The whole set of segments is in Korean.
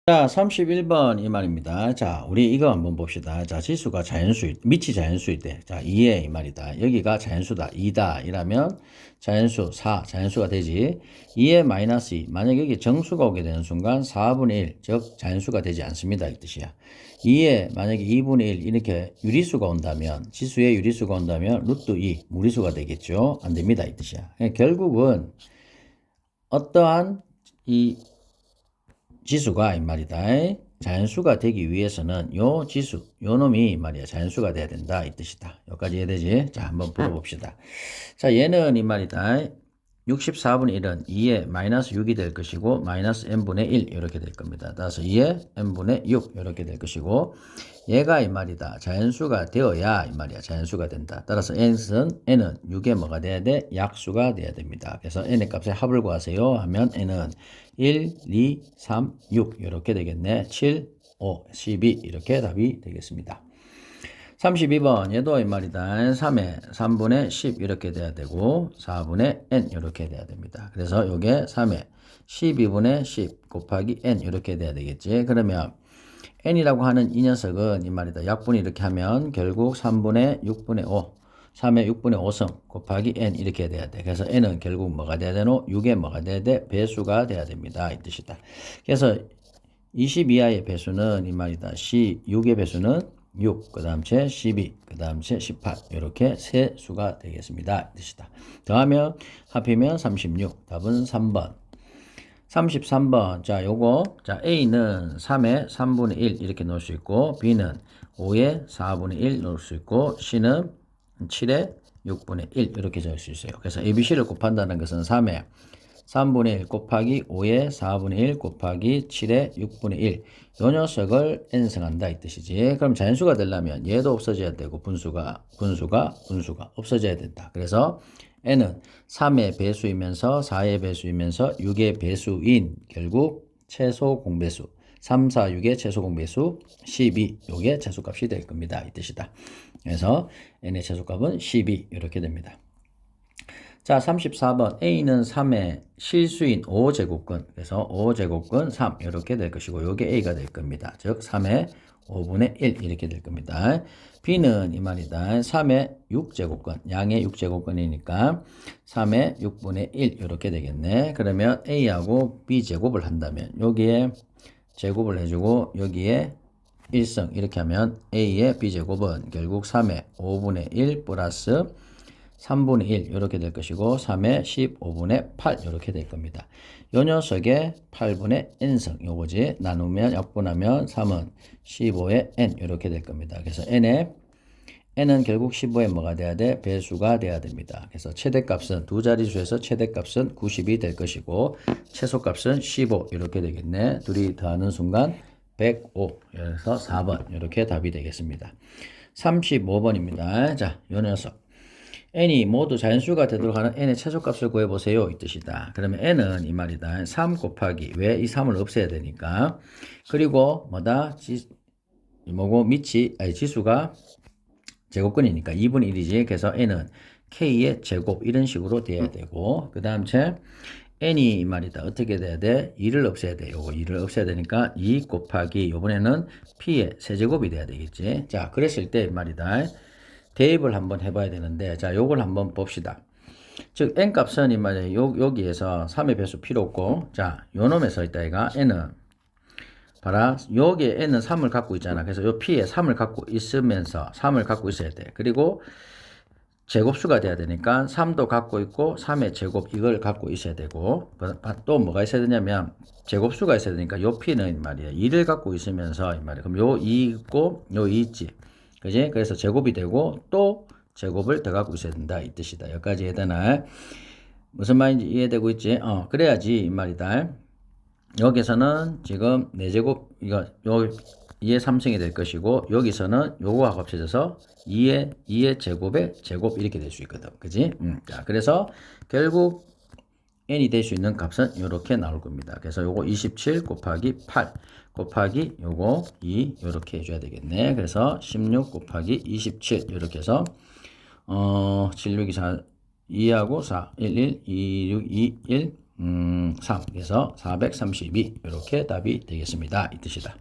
자, 31번 이 말입니다. 자, 우리 이거 한번 봅시다. 자, 지수가 자연수, 밑이 자연수일 때. 자, 2에 이 말이다. 여기가 자연수다. 2다. 이라면 자연수 4, 자연수가 되지. 2에 마이너스 2. 만약 여기 정수가 오게 되는 순간 4분의 1, 즉 자연수가 되지 않습니다. 이 뜻이야. 2에 만약에 2분의 1 이렇게 유리수가 온다면, 지수에 유리수가 온다면 루트 2, 무리수가 되겠죠. 안 됩니다. 이 뜻이야. 결국은 어떠한 이 지수가 이 말이다. 자연수가 되기 위해서는 요 지수, 요 놈이 말이야 자연수가 돼야 된다 이 뜻이다. 여기까지 이해되지? 자, 한번 풀어봅시다. 자, 얘는 이 말이다. 64분의 1은 2에 마이너스 6이 될 것이고 마이너스 n분의 1 이렇게 될 겁니다. 따라서 2에 n분의 6 이렇게 될 것이고 얘가 이 말이다. 자연수가 되어야 이 말이야 자연수가 된다. 따라서 n은 6에 뭐가 돼야 돼? 약수가 돼야 됩니다. 그래서 n의 값에 합을 구하세요 하면 n은 1, 2, 3, 6 이렇게 되겠네. 7, 5, 12 이렇게 답이 되겠습니다. 32번 얘도 이 말이다. 3에 3분의 10 이렇게 돼야 되고 4분의 n 이렇게 돼야 됩니다. 그래서 요게 3에 12분의 10 곱하기 n 이렇게 돼야 되겠지. 그러면 n이라고 하는 이 녀석은 이 말이다. 약분이 이렇게 하면 결국 3분의 6분의 5 3의 6분의 5승 곱하기 n 이렇게 돼야 돼. 그래서 n은 결국 뭐가 돼야 되노? 6에 뭐가 돼야 돼? 배수가 돼야 됩니다. 이 뜻이다. 그래서 22하의 배수는 이 말이다. 6의 배수는 6, 그 다음 채 12, 그 다음 채 18 이렇게 세 수가 되겠습니다. 이 뜻이다. 더하면 합이면 36. 답은 3번. 33번. 자, 요거. 자, A는 3에 3분의 1 이렇게 넣을 수 있고, B는 5에 4분의 1 넣을 수 있고, C는 7에 6분의 1 이렇게 적을 수 있어요. 그래서 ABC를 곱한다는 것은 3에 3분의 1 곱하기 5에 4분의 1 곱하기 7에 6분의 1. 요 녀석을 n승한다 이 뜻이지. 그럼 자연수가 되려면 얘도 없어져야 되고 분수가 없어져야 된다. 그래서 n은 3의 배수이면서 4의 배수이면서 6의 배수인 결국 최소 공배수 3, 4, 6의 최소 공배수 12 요게 최소값이 될 겁니다. 이 뜻이다. 그래서 n의 최소값은 12 이렇게 됩니다. 자, 34번 A는 3의 실수인 5제곱근 그래서 5제곱근 3 이렇게 될 것이고 요게 A가 될 겁니다. 즉 3의 5분의 1 이렇게 될 겁니다. B는 이 말이다. 3의 6제곱근 양의 6제곱근이니까 3의 6분의 1 이렇게 되겠네. 그러면 A하고 B제곱을 한다면 여기에 제곱을 해주고 여기에 1승 이렇게 하면 A의 B제곱은 결국 3의 5분의 1 플러스 3분의 1 이렇게 될 것이고 3의 15분의 8 이렇게 될 겁니다. 요 녀석의 8분의 n승 요거지. 나누면 약분하면 3은 15의 n 이렇게 될 겁니다. 그래서 n은 결국 15에 뭐가 돼야 돼? 배수가 돼야 됩니다. 그래서 최대값은 두 자릿수에서 최대값은 90이 될 것이고 최소값은 15 이렇게 되겠네. 둘이 더하는 순간 105 그래서 4번 이렇게 답이 되겠습니다. 35번입니다. 자, 요 녀석 n이 모두 자연수가 되도록 하는 n의 최소값을 구해보세요. 이 뜻이다. 그러면 n은 이 말이다. 3 곱하기 왜 이 3을 없애야 되니까 그리고 뭐다? 지수가 제곱근이니까 2분의 1이지. 그래서 n은 k의 제곱 이런 식으로 돼야 되고 그 다음 채 n이 이 말이다. 어떻게 돼야 돼? 2를 없애야 돼. 요거 2를 없애야 되니까 2 곱하기 요번에는 p의 세제곱이 돼야 되겠지. 자, 그랬을 때 말이다. 대입을 한번 해봐야 되는데, 자, 요걸 한번 봅시다. 즉, n 값은 이 말이에요. 여기에서 3의 배수 필요 없고, 자, 요 놈에 서 있다, 얘가. n은, 봐라. 여기에 n은 3을 갖고 있잖아. 그래서 요 p에 3을 갖고 있으면서 3을 갖고 있어야 돼. 그리고 제곱수가 돼야 되니까 3도 갖고 있고 3의 제곱 이걸 갖고 있어야 되고 또 뭐가 있어야 되냐면 제곱수가 있어야 되니까 요 p는 말이야 2를 갖고 있으면서 이 말이야. 그럼 요 2 있고 요 2 있지. 그지? 그래서 제곱이 되고 또 제곱을 더 갖고 있어야 된다 이 뜻이다. 여기까지 해되나? 무슨 말인지 이해되고 있지? 그래야지 이 말이다. 여기서는 지금 4제곱 이거 요 2의 3승이 될 것이고 여기서는 요거가 합쳐져서 2의 제곱의 제곱 이렇게 될 수 있거든. 그지? 자, 그래서 결국 n이 될 수 있는 값은 이렇게 나올 겁니다. 그래서 요거 27 곱하기 8 곱하기 요거 2 이렇게 해줘야 되겠네. 그래서 16 곱하기 27 이렇게 해서 7, 6, 2, 4 2하고 4 1, 1 2, 6, 2, 1 3. 그래서 432 이렇게 답이 되겠습니다. 이 뜻이다.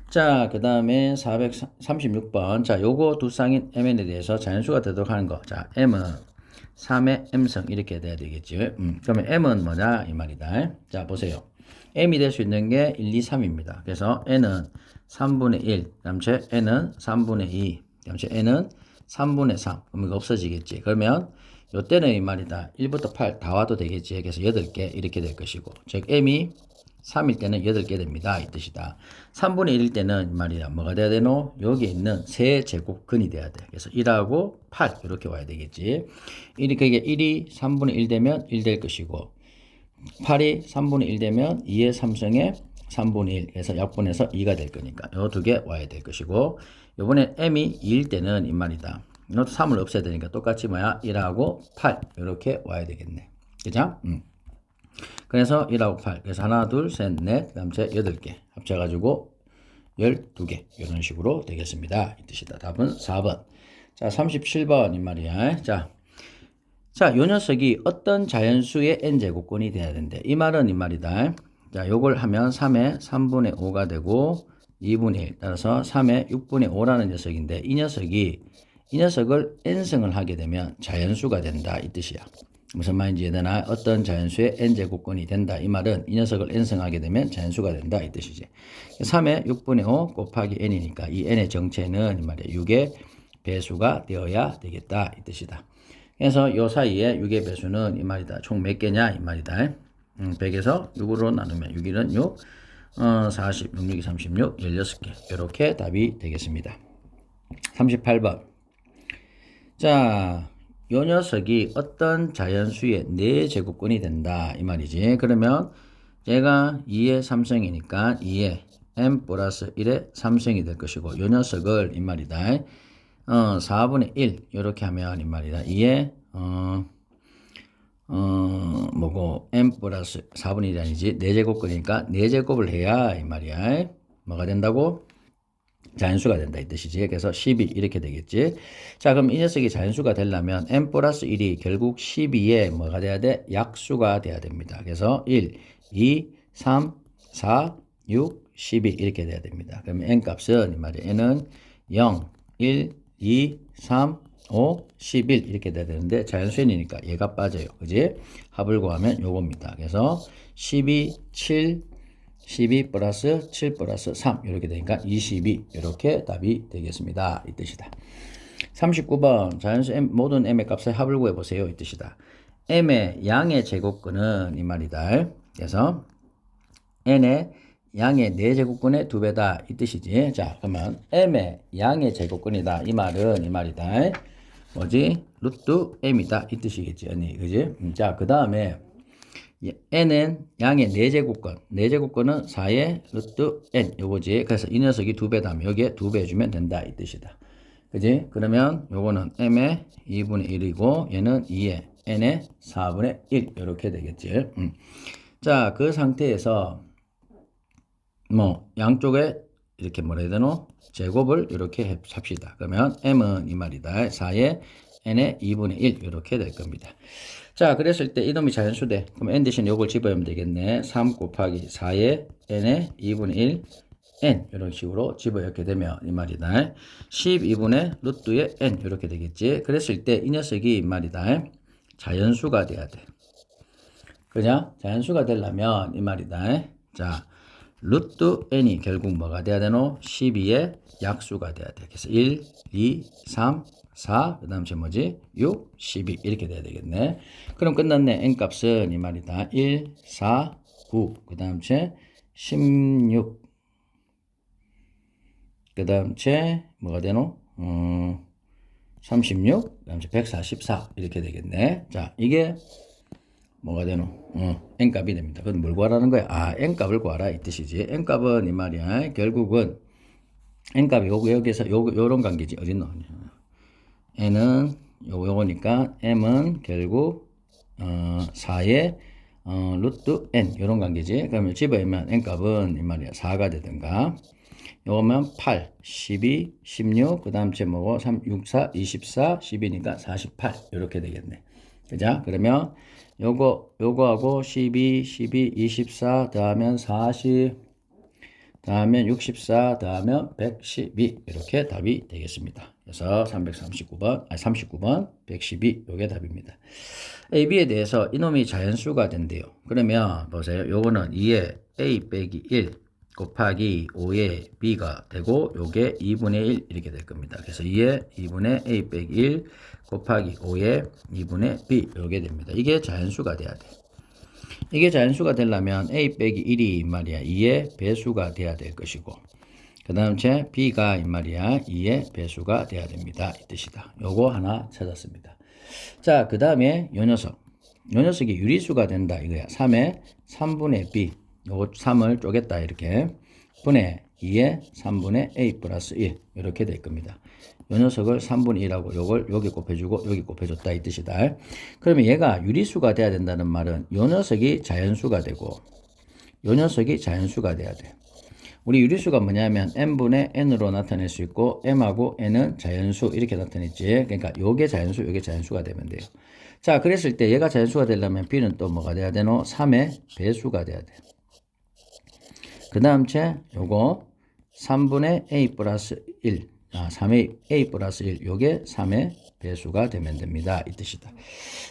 자, 그 다음에 436번. 자, 요거 두 쌍인 mn에 대해서 자연수가 되도록 하는 거. 자, m은 3의 m승 이렇게 돼야 되겠지. 그러면 m은 뭐냐 이 말이다. 자, 보세요. m이 될 수 있는 게 1, 2, 3입니다. 그래서 n은 3분의 1, 그다음에 n은 3분의 2, 그다음에 n은 3분의 3. 그럼 이거 없어지겠지. 그러면 요때는 이 말이다. 1부터 8 다 와도 되겠지. 그래서 8개 이렇게 될 것이고. 즉 m이 3일 때는 8개 됩니다. 이 뜻이다. 3분의 1일 때는 이 말이야. 뭐가 돼야 되노? 여기에 있는 세제곱근이 돼야 돼. 그래서 1하고 8 이렇게 와야 되겠지. 1이 그게 1이 3분의 1 되면 1 될 것이고 8이 3분의 1 되면 2의 3승에 3분의 1 그래서 약분해서 2가 될 거니까 요 두 개 와야 될 것이고 요번에 m이 2일 때는 이 말이다. 이것도 3을 없애야 되니까 똑같이 뭐야? 1하고 8 이렇게 와야 되겠네. 그죠? 그래서 1하고 8 그래서 하나 둘 셋 넷 그다음에 8개 합쳐가지고 12개 이런 식으로 되겠습니다. 이 뜻이다. 답은 4번. 자 37번 이 말이야. 자, 요 녀석이 어떤 자연수의 n제곱근이 돼야 된대. 이 말은 이 말이다. 자, 요걸 하면 3의 3분의 5가 되고 2분의 1 따라서 3의 6분의 5라는 녀석인데 이 녀석을 n승을 하게 되면 자연수가 된다 이 뜻이야. 무슨 말인지 이해되나? 어떤 자연수의 n제곱근이 된다. 이 말은 이 녀석을 n승하게 되면 자연수가 된다 이 뜻이지. 3의 6분의 5 곱하기 n이니까 이 n의 정체는 이 말이야 6의 배수가 되어야 되겠다 이 뜻이다. 그래서 요 사이에 6의 배수는 이 말이다. 총 몇 개냐 이 말이다. 100에서 6으로 나누면 6일은 6, 40, 6, 6이 36, 16개 이렇게 답이 되겠습니다. 38번. 자, 요 녀석이 어떤 자연수의 4제곱근이 된다 이 말이지. 그러면 얘가 2의 3승이니까 2의 m 플러스 1의 3승이 될 것이고 요 녀석을 이 말이다. 4분의 1 이렇게 하면 이 말이다. 2의 뭐고 m 플러스 4분의 1이 아니지 4제곱근이니까 4제곱을 해야 이 말이야. 뭐가 된다고? 자연수가 된다 이 뜻이지. 그래서 12 이렇게 되겠지. 자, 그럼 이 녀석이 자연수가 되려면 m 플러스 1이 결국 12에 뭐가 돼야 돼? 약수가 돼야 됩니다. 그래서 1, 2, 3, 4, 6, 12 이렇게 돼야 됩니다. 그럼 n 값은 이 말이야. n은 0, 1, 2, 3, 5, 11 이렇게 돼야 되는데 자연수인이니까 얘가 빠져요. 그지? 합을 구하면 요겁니다. 그래서 12, 7, 12 플러스 7 플러스 3 이렇게 되니까 22 이렇게 답이 되겠습니다. 이 뜻이다. 39번 자연수 m, 모든 m의 값을 합을 구해보세요. 이 뜻이다. m의 양의 제곱근은 이 말이다. 그래서 n의 양의 4제곱근의 2배다 이 뜻이지. 자, 그러면 m의 양의 제곱근이다 이 말은 이 말이다. 뭐지? 루트 m이다 이 뜻이겠지. 언니 그지? 자, 그 다음에 n은 양의 4제곱근 4제곱근은 4의 루트 n 요거지. 그래서 이 녀석이 2배다면 여기에 2배 해주면 된다 이 뜻이다. 그지? 그러면 요거는 m의 2분의 1이고 얘는 2의 n의 4분의 1 이렇게 되겠지. 자, 그 상태에서 뭐 양쪽에 이렇게 뭐라 해야 되노? 제곱을 이렇게 합시다. 그러면 m은 이 말이다. 4의 n의 2분의 1 이렇게 될 겁니다. 자, 그랬을 때 이놈이 자연수돼. 그럼 n 대신 요걸 집어넣으면 되겠네. 3 곱하기 4의 n의 2분의 1 n 이런 식으로 집어넣게 되면 이 말이다. 12분의 루트의 n 이렇게 되겠지. 그랬을 때 이 녀석이 이 말이다. 자연수가 돼야 돼. 그죠? 자연수가 되려면 이 말이다. 자, 루트 n이 결국 뭐가 돼야 되노? 12의 약수가 돼야 돼. 그래서 1, 2, 3, 4, 그 다음 에 뭐지? 6, 12 이렇게 돼야 되겠네. 그럼 끝났네. n 값은 이 말이다. 1, 4, 9, 그 다음 에 16, 그 다음 에 뭐가 되노? 36, 그 다음 에 144 이렇게 되겠네. 자, 이게 뭐가 되노? n 값이 됩니다. 그건 뭘 구하라는 거야? 아, n 값을 구하라 이 뜻이지. n 값은 이 말이야. 결국은 n 값이 여기서 요런 관계지. 어딨노? n은 요거니까 m은 결국 4의 루트 n 요런 관계지. 그러면 집어넣으면 n 값은 이 말이야. 4가 되든가. 요거면 8, 12, 16, 그 다음 제 뭐고 3, 6, 4, 24, 12니까 48 이렇게 되겠네. 그죠? 그러면 요거하고 12, 24, 더하면 40, 더하면 64, 더하면 112. 이렇게 답이 되겠습니다. 그래서 39번, 112. 요게 답입니다. A, B에 대해서 이놈이 자연수가 된대요. 그러면 보세요. 요거는 2에 A 빼기 1 곱하기 5에 B가 되고 요게 2분의 1 이렇게 될 겁니다. 그래서 2에 2분의 A 빼기 1 곱하기 5에 2분의 B 요게 됩니다. 이게 자연수가 돼야 돼. 이게 자연수가 되려면 A 빼기 1이 말이야 2의 배수가 돼야 될 것이고 그 다음 B가 이 말이야 2의 배수가 돼야 됩니다. 이 뜻이다. 요거 하나 찾았습니다. 자, 그 다음에 요 녀석이 유리수가 된다 이거야. 3의 3분의 B 요거 3을 쪼갰다 이렇게 분의 2의 3분의 A 플러스 1 이렇게 될 겁니다. 요 녀석을 3분의 1하고 요걸 여기 곱해주고 여기 곱해줬다 이 뜻이다. 그러면 얘가 유리수가 돼야 된다는 말은 요 녀석이 자연수가 되고 요 녀석이 자연수가 돼야 돼. 우리 유리수가 뭐냐면 n분의 n으로 나타낼 수 있고 m하고 n은 자연수 이렇게 나타냈지. 그러니까 요게 자연수 요게 자연수가 되면 돼요. 자, 그랬을 때 얘가 자연수가 되려면 b는 또 뭐가 돼야 되노? 3의 배수가 돼야 돼. 그 다음 요거 3분의 a 플러스 1 3의 a 플러스 1 요게 3의 배수가 되면 됩니다. 이 뜻이다.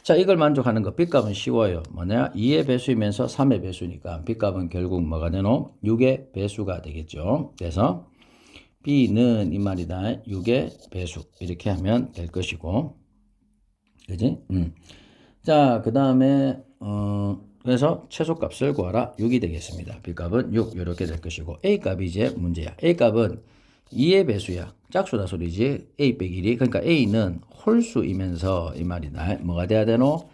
자, 이걸 만족하는 거 B값은 쉬워요. 뭐냐? 2의 배수이면서 3의 배수니까 B값은 결국 뭐가 되노? 6의 배수가 되겠죠. 그래서 B는 이 말이다. 6의 배수 이렇게 하면 될 것이고 그지? 자, 그 다음에 그래서 최소값을 구하라. 6이 되겠습니다. B값은 6 이렇게 될 것이고 A값이 이제 문제야. A값은 2의 배수야. 짝수다 소리지. A 빼기 1이. 그러니까 A는 홀수이면서 이 말이다. 뭐가 돼야 되노?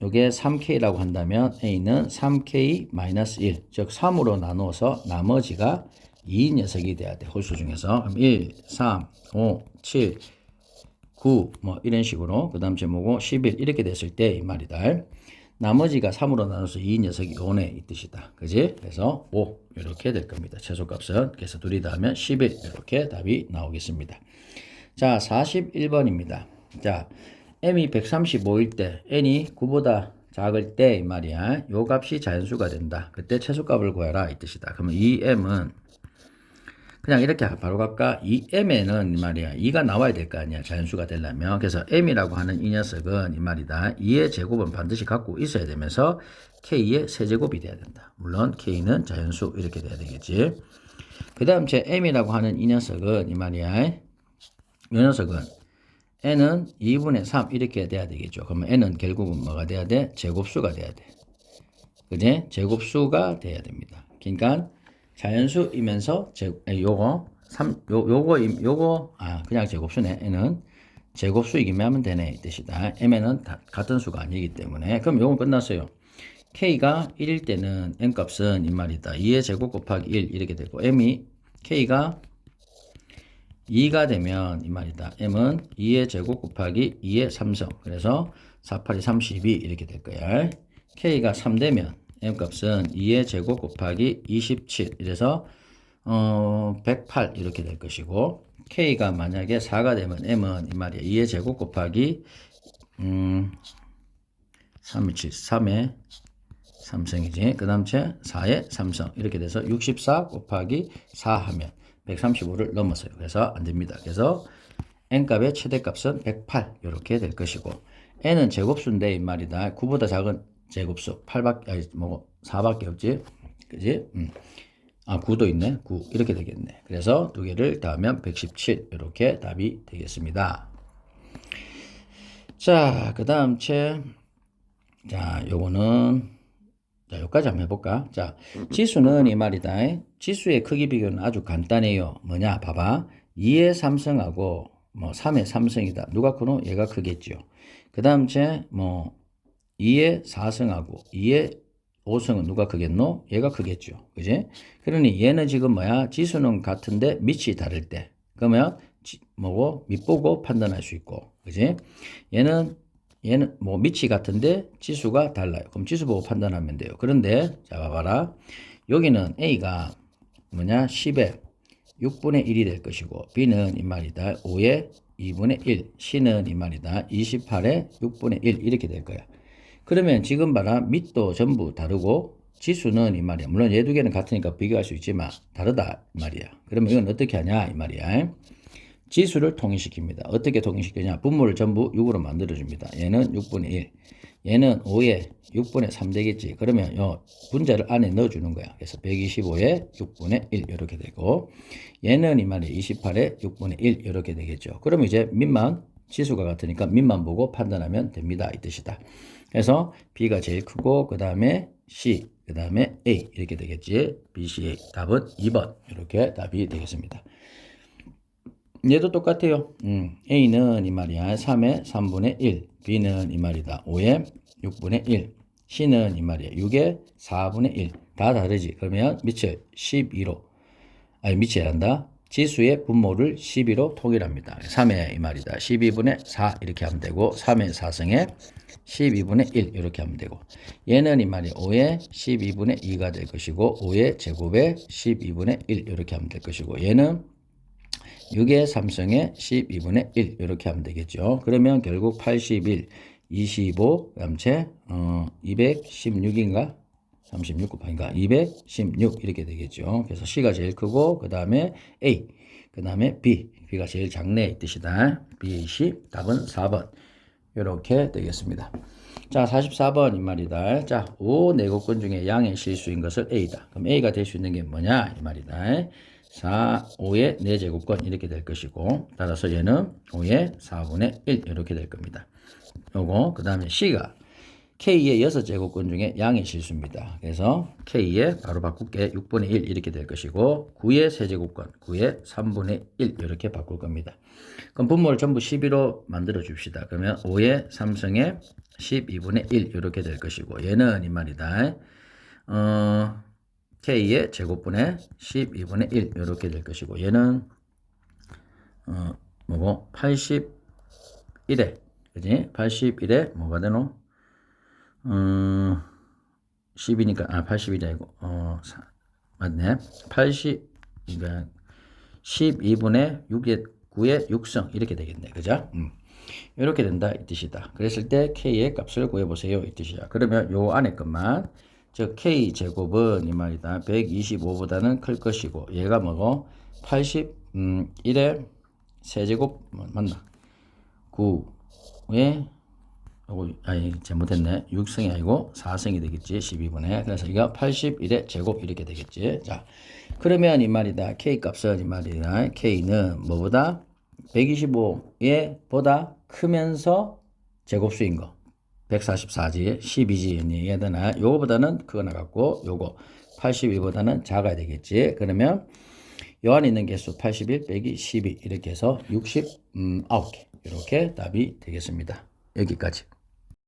요게 3K라고 한다면 A는 3K-1. 즉 3으로 나누어서 나머지가 2 녀석이 돼야 돼. 홀수 중에서. 그럼 1, 3, 5, 7, 9 뭐 이런 식으로. 그 다음 제목고 11 이렇게 됐을 때 이 말이다. 나머지가 3으로 나눠서 2 녀석이 5네 이 뜻이다. 그지? 그래서 5 이렇게 될 겁니다. 최소값은. 그래서 둘이 더하면 11 이렇게 답이 나오겠습니다. 자, 41번입니다. 자, m이 135일 때 n이 9보다 작을 때 이 말이야. 요 값이 자연수가 된다. 그때 최소값을 구해라 이 뜻이다. 그러면 이 m은 그냥 이렇게 바로 갈까? 이 m에는 이 말이야 2가 나와야 될 거 아니야 자연수가 되려면. 그래서 m이라고 하는 이 녀석은 이 말이다 2의 제곱은 반드시 갖고 있어야 되면서 k의 세제곱이 돼야 된다. 물론 k는 자연수 이렇게 돼야 되겠지. 그 다음 제 m이라고 하는 이 녀석은 이 말이야 이 녀석은 n은 2분의 3 이렇게 돼야 되겠죠. 그러면 n은 결국은 뭐가 돼야 돼? 제곱수가 돼야 돼. 그지? 제곱수가 돼야 됩니다. 그러니까 자연수이면서 요거 그냥 제곱수네. n은 제곱수이기만 하면 되네 이 뜻이다. m에는 같은 수가 아니기 때문에. 그럼 요건 끝났어요. k가 1일 때는 n 값은 이 말이다. 2의 제곱 곱하기 1 이렇게 되고 k가 2가 되면 이 말이다. m은 2의 제곱 곱하기 2의 3성. 그래서 4, 8이 32 이렇게 될 거야. k가 3 되면 m값은 2의 제곱 곱하기 27 이래서 108 이렇게 될 것이고 k가 만약에 4가 되면 m은 이 말이야 2의 제곱 곱하기 327 3의 3성이지. 그 다음 4의 3성 이렇게 돼서 64 곱하기 4 하면 135를 넘었어요. 그래서 안 됩니다. 그래서 n값의 최대값은 108 이렇게 될 것이고 n은 제곱수인데 이 말이다. 9보다 작은 제곱수 4밖에 없지. 그지? 9도 있네. 9 이렇게 되겠네. 그래서 두 개를 더하면 117 이렇게 답이 되겠습니다. 자, 그 다음 자, 요거는 자, 여기까지 한번 해볼까? 자, 지수는 이 말이다. 지수의 크기 비교는 아주 간단해요. 뭐냐? 봐봐. 2의 3성하고 3의 3성이다. 누가 크노? 얘가 크겠죠. 그 다음 2의 4성하고 2의 5성은 누가 크겠노? 얘가 크겠죠. 그지? 그러니 얘는 지금 지수는 같은데 밑이 다를 때. 그러면 밑보고 판단할 수 있고. 그지? 얘는 밑이 같은데 지수가 달라요. 그럼 지수 보고 판단하면 돼요. 그런데 자 봐봐라. 여기는 A가 10의 6분의 1이 될 것이고 B는 이 말이다. 5의 2분의 1. C는 이 말이다. 28의 6분의 1 이렇게 될 거야. 그러면 지금 봐라. 밑도 전부 다르고 지수는 이 말이야. 물론 얘 두 개는 같으니까 비교할 수 있지만 다르다 이 말이야. 그러면 이건 어떻게 하냐 이 말이야. 지수를 통일시킵니다. 어떻게 통일시키냐. 분모를 전부 6으로 만들어줍니다. 얘는 6분의 1. 얘는 5에 6분의 3 되겠지. 그러면 요 분자를 안에 넣어주는 거야. 그래서 125에 6분의 1 이렇게 되고 얘는 이 말이야. 28에 6분의 1 이렇게 되겠죠. 그러면 이제 밑만 지수가 같으니까 밑만 보고 판단하면 됩니다. 이 뜻이다. 그래서 B가 제일 크고 그 다음에 C, 그 다음에 A 이렇게 되겠지. B, C, A. 답은 2번 이렇게 답이 되겠습니다. 얘도 똑같아요. A는 이 말이야 3의 3분의 1, B는 이 말이다 5의 6분의 1, C는 이 말이야 6의 4분의 1. 다 다르지. 그러면 밑을 12로 밑이 한다. 지수의 분모를 12로 통일합니다. 3의 이 말이다 12분의 4 이렇게 하면 되고 3의 4승에 12분의 1 이렇게 하면 되고 얘는 이 말이 5의 12분의 2가 될 것이고 5의 제곱에 12분의 1 이렇게 하면 될 것이고 얘는 6의 3승에 12분의 1 이렇게 하면 되겠죠. 그러면 결국 81, 25, 그다음에 216인가? 36 곱하기가 216 이렇게 되겠죠. 그래서 C가 제일 크고 그 다음에 A, 그 다음에 B, B가 제일 작네 이 뜻이다. B, C, 답은 4번 이렇게 되겠습니다. 자, 44번 이 말이다. 자, 5 내곡권 중에 양의 실수인 것을 A다. 그럼 A가 될 수 있는 게 뭐냐 이 말이다. 4, 5의 4제곱권 이렇게 될 것이고 따라서 얘는 5의 4분의 1 이렇게 될 겁니다. 요거 그 다음에 C가 K의 6제곱권 중에 양의 실수입니다. 그래서 K의 바로 바꿀게 6분의 1 이렇게 될 것이고 9의 세제곱권 9의 3분의 1 이렇게 바꿀 겁니다. 그럼 분모를 전부 12로 만들어 줍시다. 그러면 5의 3승에 12분의 1 이렇게 될 것이고 얘는 이 말이다. K의 제곱분의 12분의 1 이렇게 될 것이고 얘는 뭐고 81에 그지? 81에 뭐가 되노? 10이니까 81이 아니고 맞네. 80 그러니까 12분의 6의 9의 6승 이렇게 되겠네. 그죠? 이렇게 된다 이 뜻이다. 그랬을 때 K의 값을 구해 보세요 이 뜻이야. 그러면 요 안에 것만 즉 K 제곱은 이 말이다. 125보다는 클 것이고 얘가 뭐고 81의 세제곱 맞나? 9의 잘못했네. 6승이 아니고 4승이 되겠지. 12분의. 그래서 이거 81의 제곱 이렇게 되겠지. 자, 그러면 이 말이다. K 값은 이 말이다. K는 뭐보다 125에 보다 크면서 제곱수인 거. 144지, 12지, 얘들아. 요거보다는 크거 나갔고, 요거 81보다는 작아야 되겠지. 그러면 요 안에 있는 개수 81 빼기 12 이렇게 해서 69개. 이렇게 답이 되겠습니다. 여기까지.